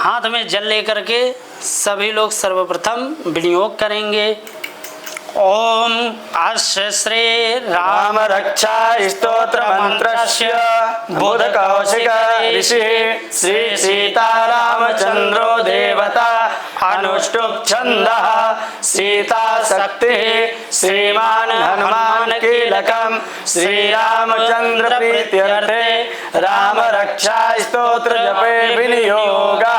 हाथ में जल लेकर के सभी लोग सर्वप्रथम विनियोग करेंगे। ओम अस्य श्री राम रक्षा स्तोत्र मंत्रस्य बुध कौशिक ऋषि श्री सीतारामचंद्रो देवता अनुष्टुप छंदः सीता शक्ति श्रीमान हनुमान कीलकम श्री रामचंद्र प्रीत्यर्थे राम रक्षा स्तोत्र जपे विनियोगा।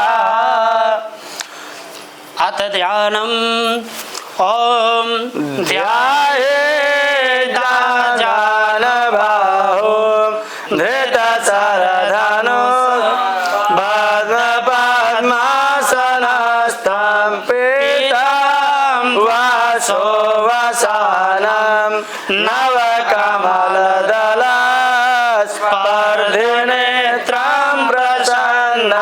अथ ध्यानम् ओम ध्याये जानबाहो धृत सरधनो पद्मासनस्थं पीतं वासो वसानं नवकमलदलस्पर्धिनेत्रं प्रसन्न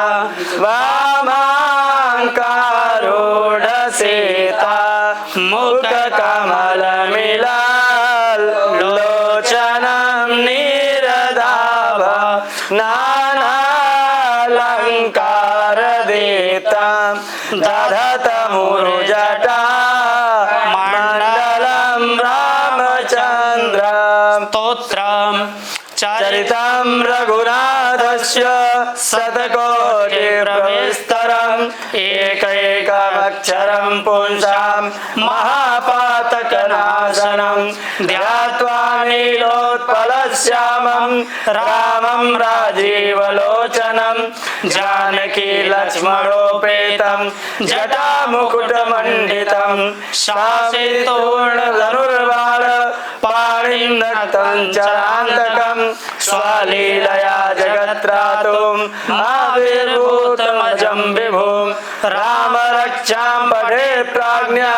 वामाङ्कारूढसीता मुखकमल मिलाल लोचनं नीरदाभ नानालङ्कारदीप्तं दधतमुरुजटा मण्डलं रामचन्द्रं स्तोत्रं चरितं रघुनाथस्य शतकोटिप्रविस्तरम् एकैकमक्षरं पुंसां महापातकनाशनं ध्यात्वा नीलोत्पलश्यामं रामं राजीवलोचनं जानकी लक्ष्मणोपेतं जटामुकुटमण्डितं शासितोर्णधनुर्बाण पाणिं नक्तं चरान्तकं स्वलीलया जगत्त्रातुं आविर्भूतमजं विभुं राम रक्षां पठे प्राज्ञा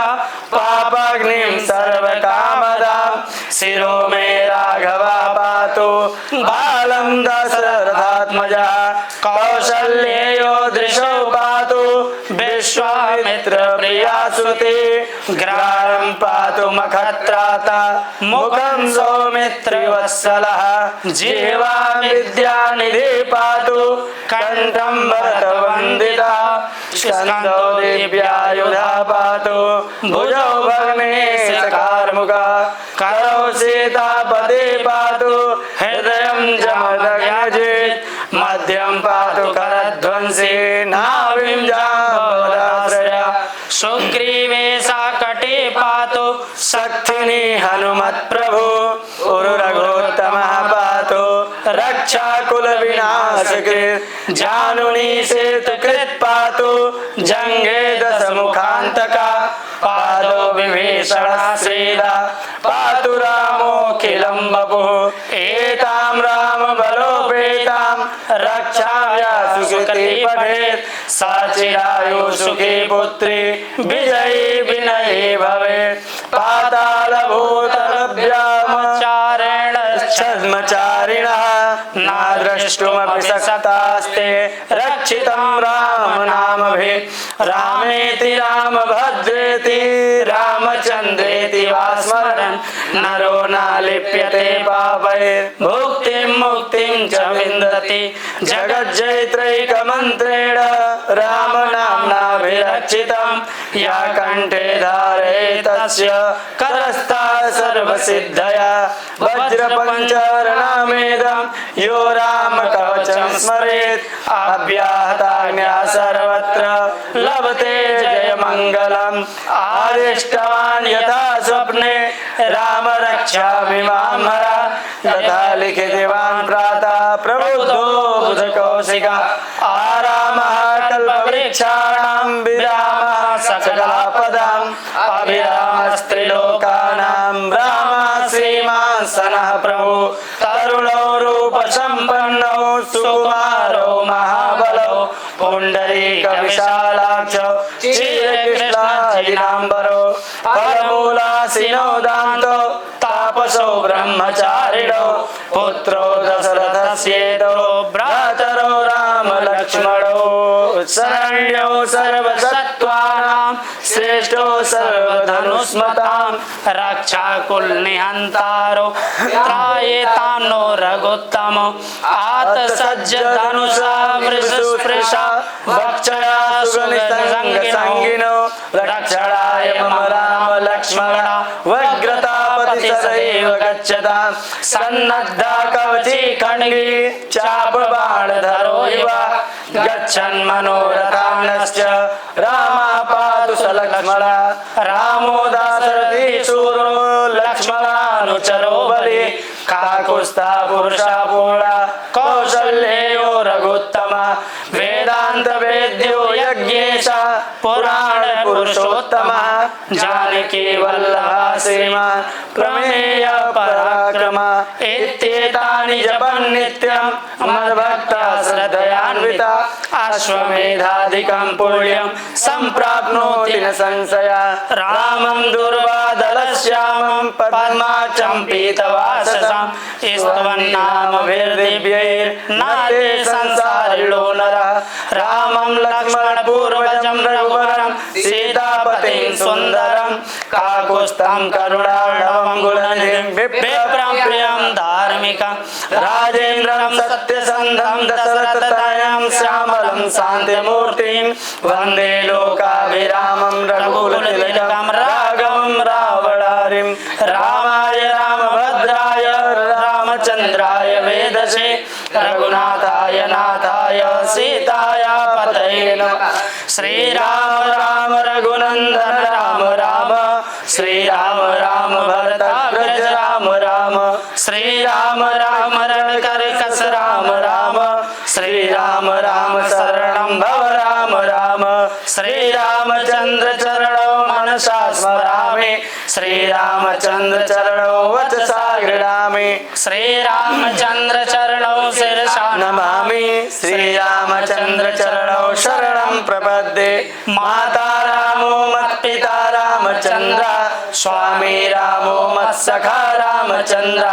पापग्निं सर्वकामदां शिरो मे राघवा पातु बालं दशरथात्मजा कौसल्येयो दृशो पातु विश्वामित्र प्रिया सुते ग्रामं पातु मखत्राता मुखं सौमित्रिवत्सलः जीवा विद्यानिधि पातु कंठं भरतवन्दिता स्कन्दो दिव्यायुधा पातु भुजौ भग्नेशकार्मुका करौ सीतापते पातु हृदयं जमदग्नजित् मध्यं पातु करध्वंसी नाभिं जाम्बवदाश्रया सुग्रीवे साकटे पातु शक्तिनी हनुमत्प्रभु उरुरघोत्तमः पातु रक्षाकुल विनाशकृत् जानुनी सेतुकृत् पातु जङ्गे दशमुखान्तका पादो विभीषणाश्रीदा पातु रामोऽखिलं वपुः एतां रामबलोपेतां रक्षाया सुकृती पठेत् सा चिरायुः सुखी पुत्री विजयी विनयी भवेत् पातालभूतलभ्यामचारेण छद्मचारिणः नाद्रष्टुमपि शक्तास्ते रक्षितं रामनामभिः रामेति रामभद्रेति रामचन्द्रेति वा स्मरन् नरो न लिप्यते पापैर्भुक्तिं मुक्तिं च विन्दति जगज्जयित्रैकमन्त्रेण रामनाम्नाभिरक्षितं या कण्ठे धारयेत् तस्य करस्था सर्वसिद्धया वज्रपञ्चरणामेदं यो रामकवचं स्मरेत् अव्याहताज्ञा सर्वत्र लभते जयमङ्गलम् आदिष्टवान् यथा स्वप्ने राम रक्षामि मामरा तथा लिखितवान् प्रातः प्रबुद्धो बुधकौशिका आरामः कल्पवृक्षाणां विरामः सकलापदाम् अभिरामस्त्रिलोकानां रामः श्रीमान् सनः प्रभु तरुणो रूपसम्पन्नो सुकुमारो महाबलो पुण्डरीकविशालाक्षो चिरकृष्णाजिनाम्बरो परमूलासीनो दान्तो तापसो ब्रह्मचारिणो पुत्रो दशरथस्येतो भ्रातरो राम लक्ष्मणो शरण्यो सर्वसत्त्वानां श्रेष्ठो सर्वधनुष्मतां रक्षाकुल निहंतारो त्रायेतानो रघुत्तमो आतसज्ज धनुषा वृषस्पृशा वक्षया सुगनिसंगिनो रक्षणाय मम राम लक्ष्मण वग्रतापति सदैव गच्छतां सन्नद्धा कवची खड्गी चापबाणधरो इव गच्छन् मनोरथानश्च रामा पातु स लक्ष्मण रामो दाशरथी शूरो लक्ष्मणानुचरो बलि काकुत्स्था पुरुषा पूर्णा कौसल्यो रघुत्तमा वेदांत वेद्यो यज्ञेश पुराण पुरुषोत्तमः जानकी वल्लभा श्रीमान् प्रमेय पराक्रम इत्येतानि जपन् नित्यं मद्भक्ता श्रद्धयान्विता अश्वमेधाधिकं पुण्यं सम्प्राप्नोति न संशया रामं दुर्वादलश्यामं पद्माक्षं पीतवाससं स्तवन्नामभिर्दिव्यैर्नाते संसारिणो नरः रामं लक्ष्मणपूर्वजं रघुवरं सीतापतिं सुन्दरं काकुत्स्थं करुणार्णवं गुणनिधिं विप्रं प्रियं धार्मिकं राजेन्द्रं सत्यसन्धं दशरथतनयं श्यामलं शान्तिमूर्तिं वन्दे लोकाभिरामं रघुकुलतिलकं राघवं रावणारिं रामाय रामभद्राय रामचन्द्राय वेदसे रघुनाथाय नाथाय सीताय पतये नमः श्रीराम राम रघुनंदन राम राम श्रीराम राम भरताग्रज राम राम श्रीराम राम रणकर्कश राम राम श्रीराम राम शरणं भव राम राम श्रीरामचंद्र चरणौ मनसा स्मरामि श्रीरामचंद्र चरणौ वचसा गृह्णामि श्रीरामचंद्र चरणौ शिरसा नमामि श्रीरामचंद्र चरणौ शरणं प्रपद्ये माता रामो मत्पिता रामचंद्र स्वामी रामो मत्सखा रामचंद्र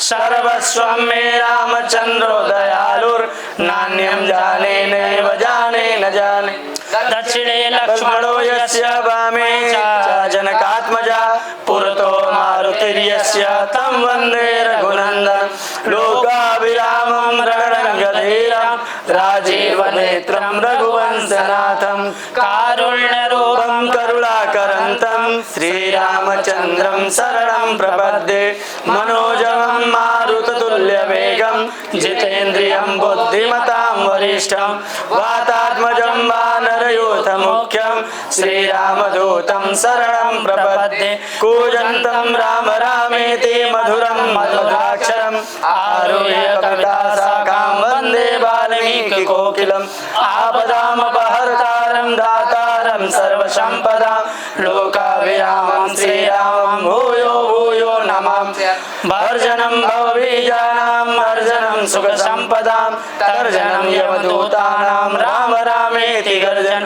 सर्वस्वं मे रामचंद्रो दयालुर्नान्यं जाने नैव जाने न जाने दक्षिणे लक्ष्मणो यस्य वामे च जनकात्मजा पुरतो मारुतिर्यस्य तं वन्दे रघुनन्दनं लोकाभिरामं रणरङ्गधीरं राजीवनेत्रं रघुवंशनाथं कारुण्यरूपं करुणाकरन्तं श्रीरामचन्द्रं शरणं प्रपद्ये मनोजवं मारुततुल्यवेगं जितेन्द्रियं बुद्धिमतां वरिष्ठं वातात्मजं वानरयूथमुख्यं श्रीरामदूतं शरणं प्रपद्ये कूजन्तं राम रामेति मधुरं मधुराक्षरम् आरुह्य कविताशाखां वन्दे वाल्मीकिकोकिलम् आपदामपहर्तारं दातारं सर्वसम्पदां लोकाभिरामं श्रीरामं भूयो भूयो नमामि भर्जनं भवबीजानां मर्जनं सुखसम्पदां तर्जनं यमदूतानां राम रामेति गर्जन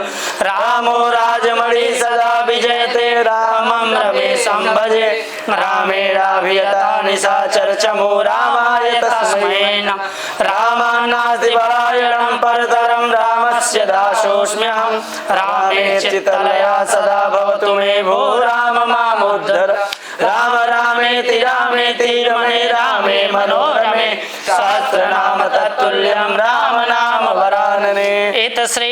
रामो राजमणि सदा विजयते रामं रमेशं भजे रामेणाभियता निशाचर चमो रामाय तस्मै नमः रामान्नास्ति परायणं परतरं रामस्य दासोऽस्म्यहं रामे चित्तलया सदा भवतु मे भो राम मामुद्धर राम रामेति रामेति रमे रामे मनोरमे सहस्रनाम तत्तुल्यं राम नाम वरानने इत श्री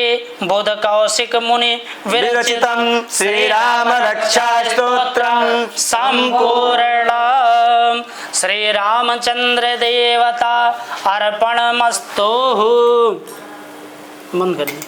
बोधकौशिक मुनि विरचितं श्रीराम रक्षा स्तोत्रं संपूर्णम् श्री रामचंद्र देवता अर्पणमस्तु। मन करिए।